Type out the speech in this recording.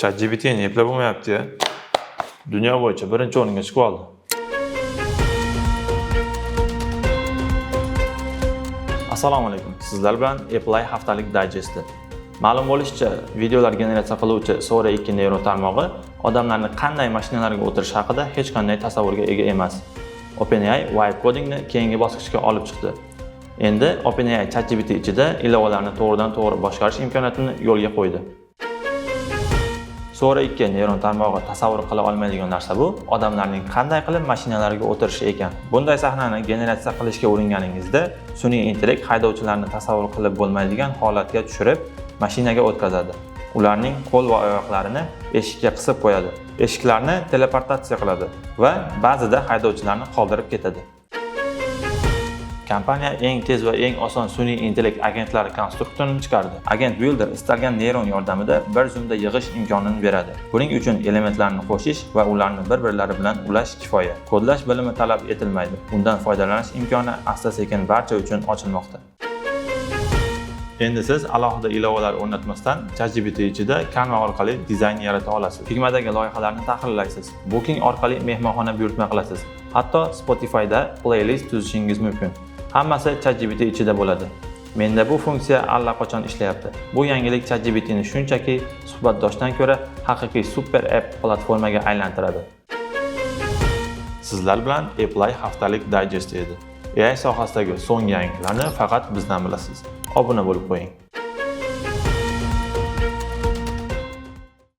ChatGPT eplab bo'lmayapti-ya. Dunyo bo'yicha birinchi o'ringa chiqib oldi. Assalomu alaykum. Sizlar bilan Apply haftalik dayjesti. Ma'lum bo'lishicha, videolar generatsiya qiluvchi Sora 2 neyron tarmog'i odamlarni qanday mashinalarga o'tirish haqida hech qanday tasavvurga ega emas. OpenAI vibe codingni keyingi bosqichga olib chiqdi. Endi OpenAI ChatGPT ichida ilovalarni to'g'ridan-to'g'ri boshqarish imkoniyatini yo'lga qo'ydi. Sora 2 neyron tarmog'i tasavvur qila olmaydigan narsa bu odamlarning qanday qilib mashinalarga o'tirishi ekan. Bunday sahnani generatsiya qilishga uringaningizda sun'iy intellekt haydovchilarni tasavvur qilib bo'lmaydigan holatga tushirib, mashinaga o'tkazadi. Ularning qo'l va oyoqlarini eshikka qisib qo'yadi. Eshiklarni teleportatsiya qiladi va ba'zida haydovchilarni qoldirib ketadi. Kompaniya eng tez va eng oson sun'iy intellekt agentlari konstruktorini chiqardi. Agent Builder istalgan neyron yordamida bir zumda yig'ish imkonini beradi. Buning uchun elementlarni qo'shish va ularni bir-birlari bilan ulash kifoya. Kodlash bilimi talab etilmaydi. Undan foydalanish imkoni asta-sekin barcha uchun ochilmoqda. Endi siz alohida ilovalar o'rnatmasdan ChatGPT ichida Canva orqali dizayn yarata olasiz. Figmadagi loyihalarni tahrirlaysiz. Booking orqali mehmonxona buyurtma qilasiz. Hatto Spotify'da playlist tuzishingiz mumkin. Hammasi ChatGPT ichida bo'ladi. Menda bu funksiya allaqachon ishlayapti. Bu yangilik ChatGPTni shunchaki suhbatdoshdan ko'ra haqiqiy super app platformaga aylantiradi. Sizlar bilan Apply haftalik dayjesti edi. AI sohasidagi so'nggi yangiliklarni faqat bizdan bilasiz. Obuna bo'lib qo'ying.